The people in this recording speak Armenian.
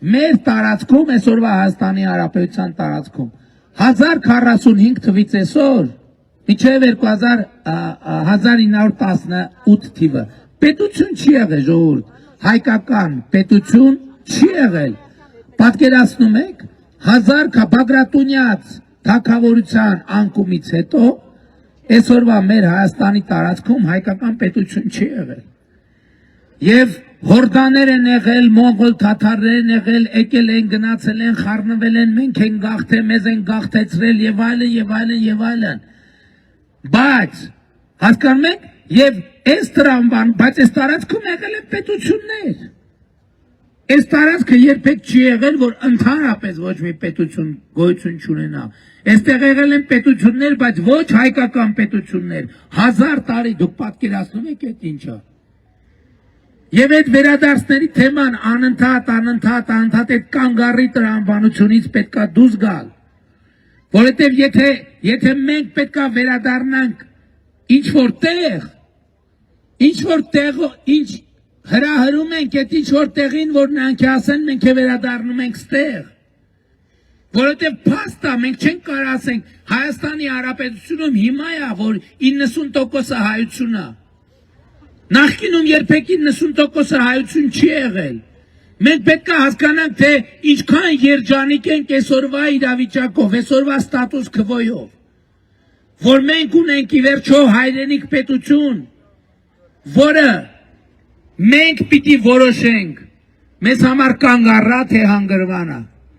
մեր տարածքում, այսօրվա Հայաստանի Հանրապետության տարածքում 1045 թվից այսօր մինչև 1918 թիվը պետություն չի եղել, ժողովուրդ, հայկական պետություն չի եղել, պատկերացնում եք, 1000 Բագրատունյաց թագավորության անկումից հետո այսօրվա մեր Հայաստանի տարածքում հայկական պետություն չի եղել եւ հորդաներ են եղել, մոնղոլ թաթարներ են եղել, եկել են, գնացել են, խառնվել են, մենք են գաղթել, մեզ են գաղթեցրել եւ այլն եւ այլն եւ այլն։ Բայց հասկանում եք, եւ այս տրամբան, բայց այս տարածքում եղել են պետություններ։ Այս տարածքը երբեք չի եղել, որ ընդհանրապես ոչ մի պետություն գոյություն չունենա։ Այստեղ եղել են պետություններ, բայց ոչ հայկական պետություններ։ 1000 տարի դուք պատկերացնում եք այդ ինչա։ Եվ այդ վերադարձների թեման անընդհատ այդ կանգառի տրամաբանությունից պետքա դուրս գալ, որովհետև եթե մենք պետքա վերադառնանք ինչ-որ հրահրում ենք այդ ինչ-որ տեղին, որ նրանք ասեն մենք վերադառնում ենք ստեղ, որովհետև փաստա մենք չենք կարող ասենք Հայաստանի Հանրապետությունում հիմա է, որ 90% հայություն է։ Նախկինում երբեք 90% հայություն չի եղել։ Մենք պետք է հասկանանք, թե ինչքան երջանիկ ենք այսօրվա իրավիճակով, այսօրվա ստատուս քվոյով, որ մենք ունենք ի վերջո հայրենիք պետություն, որը մենք պիտի որոշենք մեզ համար կանգառա թե հանգրվանա։